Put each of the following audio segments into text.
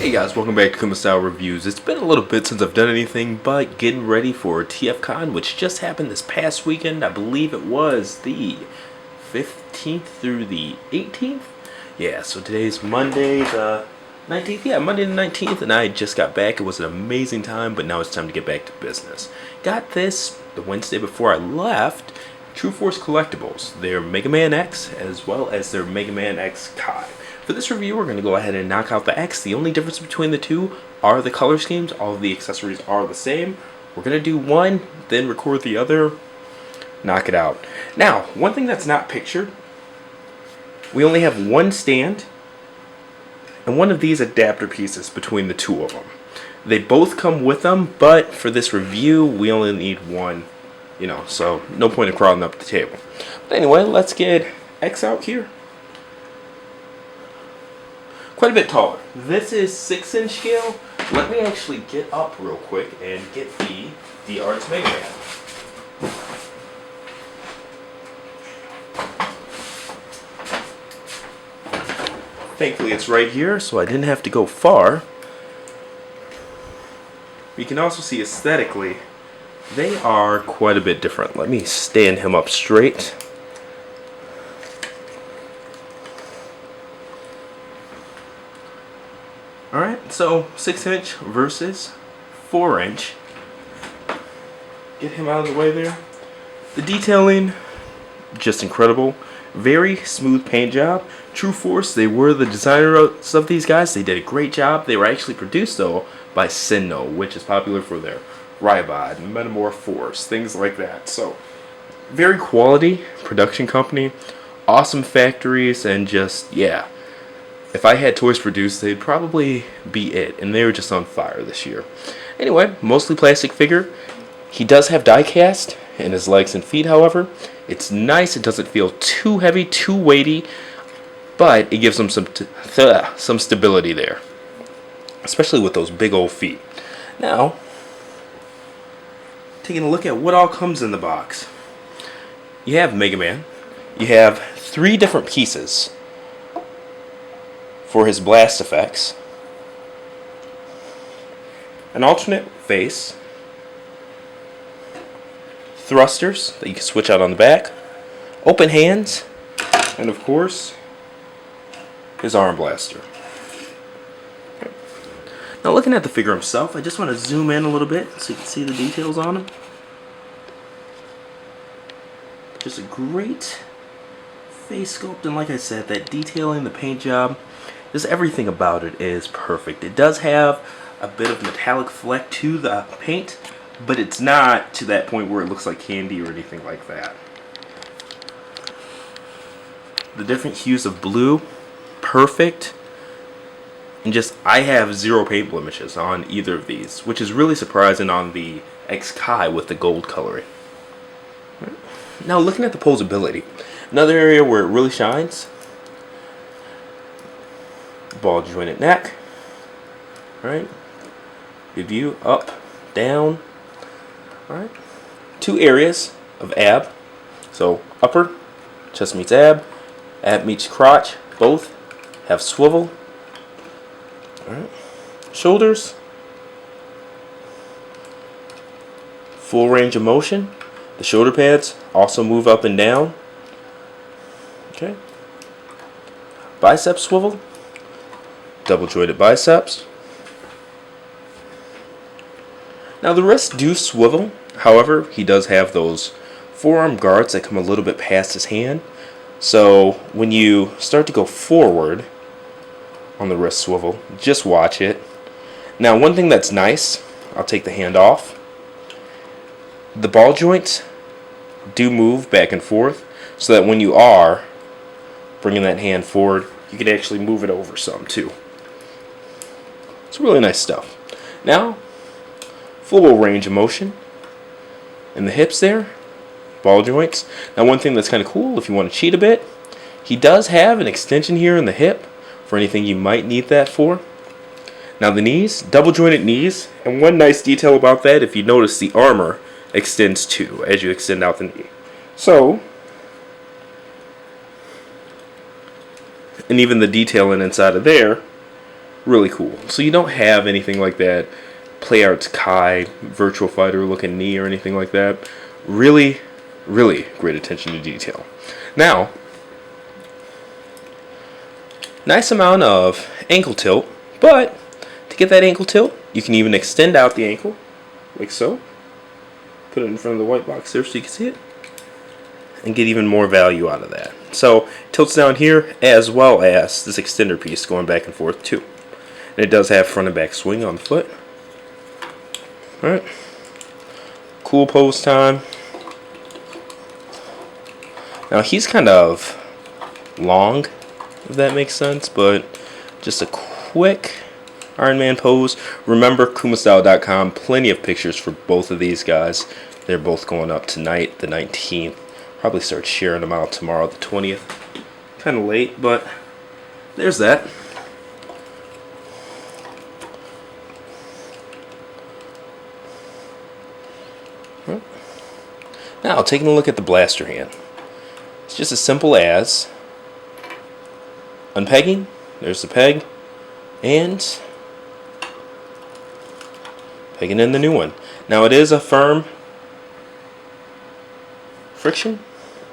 Hey guys, welcome back to Kuma Style Reviews. It's been a little bit since I've done anything but getting ready for TFCon, which just happened this past weekend. I believe it was the 15th through the 18th. Yeah, so today's Monday the 19th. Yeah, Monday the 19th, and I just got back. It was an amazing time, but now it's time to get back to business. Got this the Wednesday before I left. Truforce Collectibles, their MegaMan X as well as their MegaMan X Kai. For this review, we're going to go ahead and knock out the X. The only difference between the two are the color schemes. All of the accessories are the same. We're going to do one, then record the other, knock it out. Now, one thing that's not pictured, we only have one stand and one of these adapter pieces between the two of them. They both come with them, but for this review, we only need one, so no point in crawling up the table. But anyway, let's get X out here. Quite a bit taller. This is 6-inch scale. Let me actually get up real quick and get the Arts MegaMan. Thankfully it's right here, so I didn't have to go far. You can also see aesthetically, they are quite a bit different. Let me stand him up straight. Alright, so 6-inch versus 4-inch. Get him out of the way there. The detailing, just incredible. Very smooth paint job. Truforce, they were the designers of these guys. They did a great job. They were actually produced, though, by Sinnoh, which is popular for their Rybod, Metamorph Force, things like that. So, very quality production company. Awesome factories, and just, yeah. If I had toys produced, they'd probably be it, and they were just on fire this year. Anyway, mostly plastic figure. He does have die cast in his legs and feet, however. It's nice. It doesn't feel too heavy, too weighty, but it gives him some stability there, especially with those big old feet. Now, taking a look at what all comes in the box. You have MegaMan. You have 3 different pieces for his blast effects, an alternate face, thrusters that you can switch out on the back, open hands, and of course, his arm blaster. Okay. Now looking at the figure himself, I just want to zoom in a little bit so you can see the details on him. Just a great face sculpt, and like I said, that detailing, the paint job, just everything about it is perfect. It does have a bit of metallic fleck to the paint, but it's not to that point where it looks like candy or anything like that. The different hues of blue, perfect. And just, I have 0 paint blemishes on either of these, which is really surprising on the X Kai with the gold coloring. Now looking at the Poseability, another area where it really shines. Ball jointed neck, right? Good view, up, down, alright. 2 areas of ab, so upper, chest meets ab meets crotch, both have swivel, alright. Shoulders, full range of motion. The shoulder pads also move up and down, okay. Bicep swivel, double jointed biceps. Now the wrists do swivel, however, he does have those forearm guards that come a little bit past his hand. So when you start to go forward on the wrist swivel, just watch it. Now one thing that's nice, I'll take the hand off. The ball joints do move back and forth, so that when you are bringing that hand forward, you can actually move it over some too. It's really nice stuff. Now, full range of motion in the hips there, ball joints. Now one thing that's kind of cool, if you want to cheat a bit, he does have an extension here in the hip for anything you might need that for. Now the knees, double jointed knees, and one nice detail about that, if you notice, the armor extends too as you extend out the knee. So, and even the detailing inside of there Really cool. So you don't have anything like that Play Arts Kai Virtual Fighter looking knee or anything like that. Really, really great attention to detail. Now, nice amount of ankle tilt, but to get that ankle tilt, you can even extend out the ankle, like so. Put it in front of the white box there so you can see it, and get even more value out of that. So, tilts down here, as well as this extender piece going back and forth too. And it does have front and back swing on the foot. Alright. Cool pose time. Now he's kind of long, if that makes sense, but just a quick Ironman pose. Remember, kumastyle.com, plenty of pictures for both of these guys. They're both going up tonight, the 19th. Probably start sharing them out tomorrow, the 20th. Kind of late, but there's that. Now, taking a look at the blaster hand. It's just as simple as unpegging, there's the peg, and pegging in the new one. Now, it is a firm friction.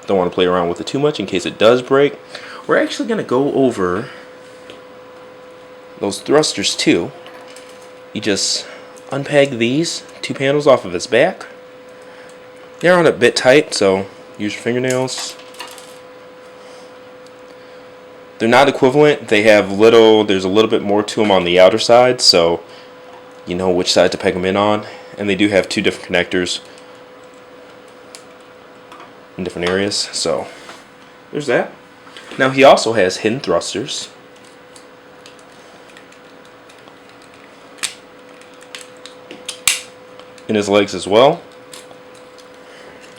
Don't want to play around with it too much in case it does break. We're actually going to go over those thrusters too. You just unpeg these two panels off of its back. They're on a bit tight, so use your fingernails. They're not equivalent. They have there's a little bit more to them on the outer side, so you know which side to peg them in on. And they do have two different connectors in different areas, so there's that. Now he also has hidden thrusters. In his legs as well.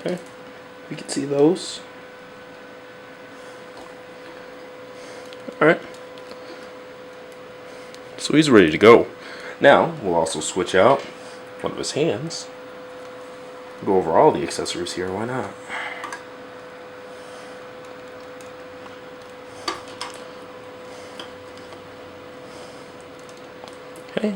Okay, you can see those. Alright. So he's ready to go. Now, we'll also switch out one of his hands. Go over all the accessories here, why not? Okay.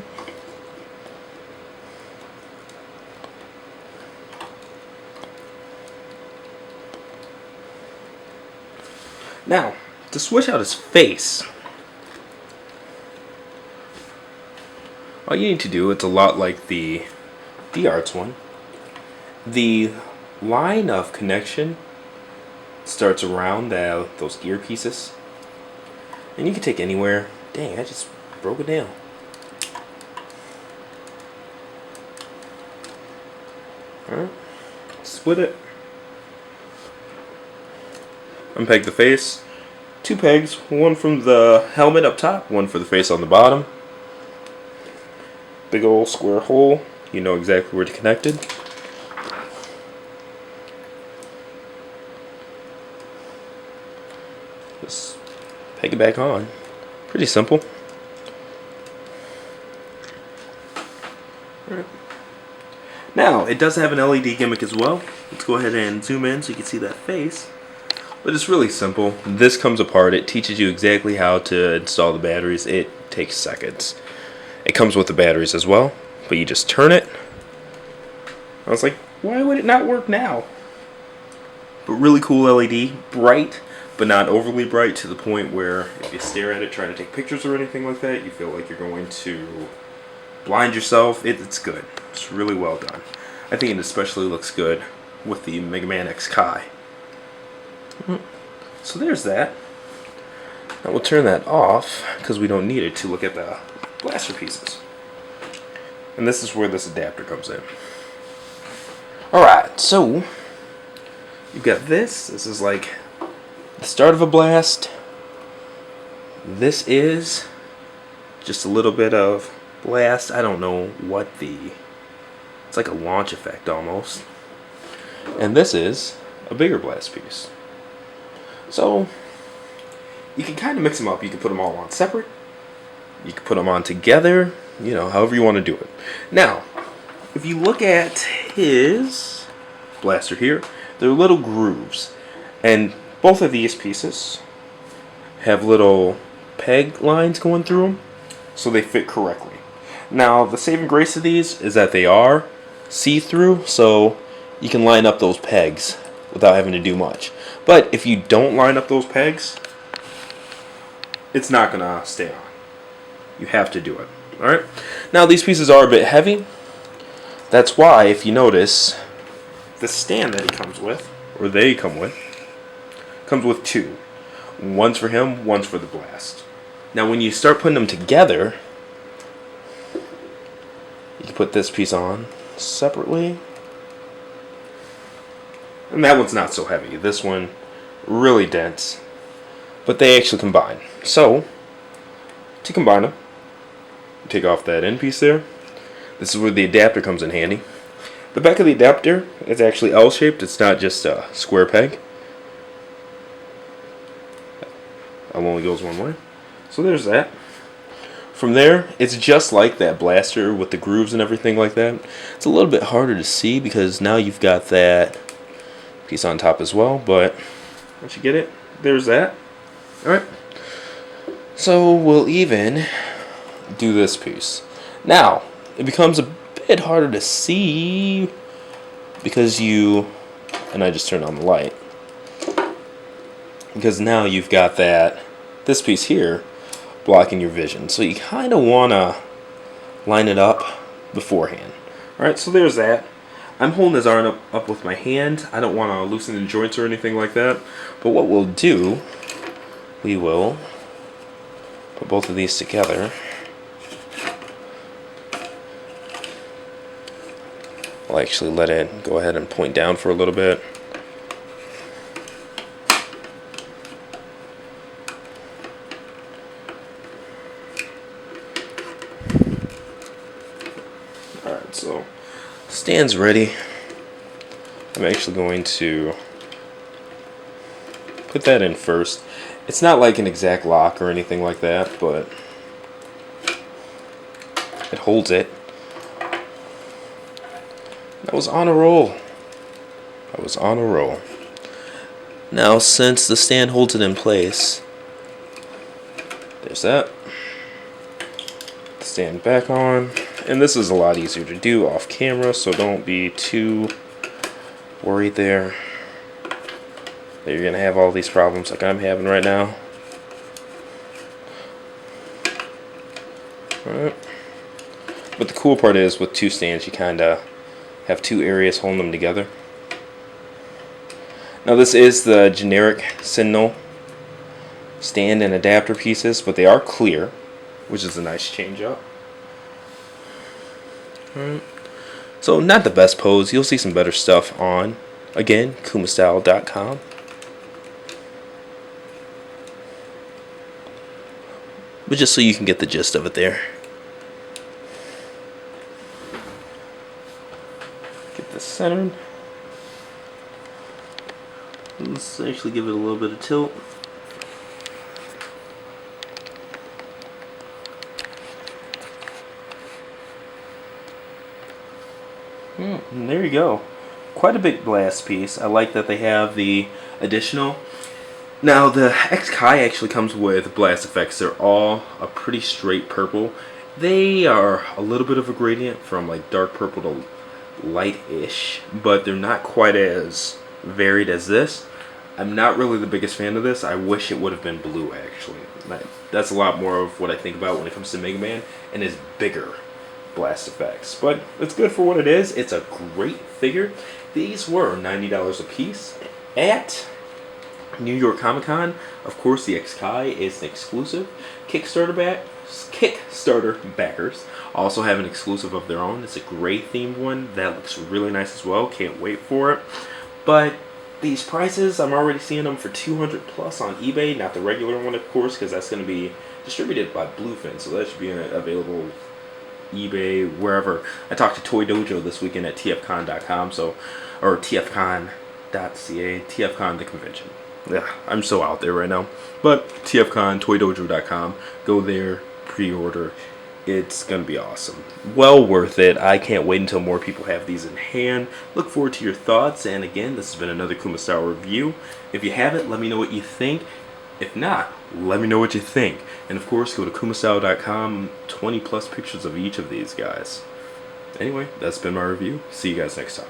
Now, to switch out his face, all you need to do, it's a lot like the D-Arts one. The line of connection starts around those gear pieces. And you can take anywhere. Dang, I just broke it down. Alright, split it. Unpeg the face. Two pegs, one from the helmet up top, one for the face on the bottom. Big old square hole. You know exactly where to connect it. Just peg it back on. Pretty simple. Alright. Now, it does have an LED gimmick as well. Let's go ahead and zoom in so you can see that face. But it's really simple. This comes apart. It teaches you exactly how to install the batteries. It takes seconds. It comes with the batteries as well, but you just turn it. I was like, why would it not work now? But really cool LED, bright, but not overly bright to the point where if you stare at it trying to take pictures or anything like that, you feel like you're going to blind yourself. It's good. It's really well done. I think it especially looks good with the MegaMan X Kai. So there's that. Now we'll turn that off because we don't need it to look at the blaster pieces. And this is where this adapter comes in. Alright, so you've got this. This is like the start of a blast. This is just a little bit of blast. I don't know what it's like a launch effect almost. And this is a bigger blast piece. So you can kind of mix them up. You can put them all on separate. You can put them on together. You know, however you want to do it. Now, if you look at his blaster here, there are little grooves. And both of these pieces have little peg lines going through them. so they fit correctly. Now, the saving grace of these is that they are see-through, so you can line up those pegs without having to do much. But if you don't line up those pegs, it's not going to stay on. You have to do it. Alright? Now, these pieces are a bit heavy. That's why, if you notice, the stand that he comes with, or they come with, comes with two. One's for him, one's for the blast. Now, when you start putting them together, you can put this piece on separately. And that one's not so heavy. This one, really dense. But they actually combine. So, to combine them, take off that end piece there. This is where the adapter comes in handy. The back of the adapter is actually L-shaped. It's not just a square peg. It only goes one way. So there's that. From there, it's just like that blaster with the grooves and everything like that. It's a little bit harder to see because now you've got that piece on top as well. But once you get it, there's that. Alright. So we'll even do this piece. Now, it becomes a bit harder to see because and I just turned on the light, because now you've got this piece here blocking your vision, so you kind of want to line it up beforehand. Alright, so there's that. I'm holding his arm up with my hand. I don't want to loosen the joints or anything like that, but what we'll do, we will put both of these together. I'll actually let it go ahead and point down for a little bit. Alright, so stand's ready. I'm actually going to put that in first. It's not like an exact lock or anything like that, but it holds it. I was on a roll. Now, since the stand holds it in place, there's that. Stand back on. And this is a lot easier to do off camera, so don't be too worried there that you're going to have all these problems like I'm having right now. Alright. But the cool part is, with two stands, you kind of have two areas holding them together. Now, this is the generic Sentinel stand and adapter pieces, but they are clear, which is a nice change up. Alright. So, not the best pose. You'll see some better stuff on, again, kumastyle.com. But just so you can get the gist of it there. Get this centered. Let's actually give it a little bit of tilt. And there you go. Quite a big blast piece. I like that they have the additional. Now, the X-Kai actually comes with blast effects. They're all a pretty straight purple. They are a little bit of a gradient from like dark purple to light-ish, but they're not quite as varied as this. I'm not really the biggest fan of this. I wish it would have been blue, actually. That's a lot more of what I think about when it comes to MegaMan and his bigger blast effects. But it's good for what it is. It's a great figure. These were $90 a piece at New York Comic Con. Of course, the X-Kai is an exclusive. Kickstarter backers also have an exclusive of their own. It's a gray themed one that looks really nice as well. Can't wait for it. But these prices, I'm already seeing them for $200 plus on eBay. Not the regular one, of course, because that's going to be distributed by Bluefin, so that should be available eBay, wherever. I talked to Toy Dojo this weekend at tfcon.com, or tfcon.ca, TFCon the convention. Yeah, I'm so out there right now. But TFCon, toydojo.com, go there, pre-order. It's going to be awesome. Well worth it. I can't wait until more people have these in hand. Look forward to your thoughts. And again, this has been another Kuma Style review. If you haven't, let me know what you think. If not, let me know what you think. And of course, go to kumasao.com, 20 plus pictures of each of these guys. Anyway, that's been my review. See you guys next time.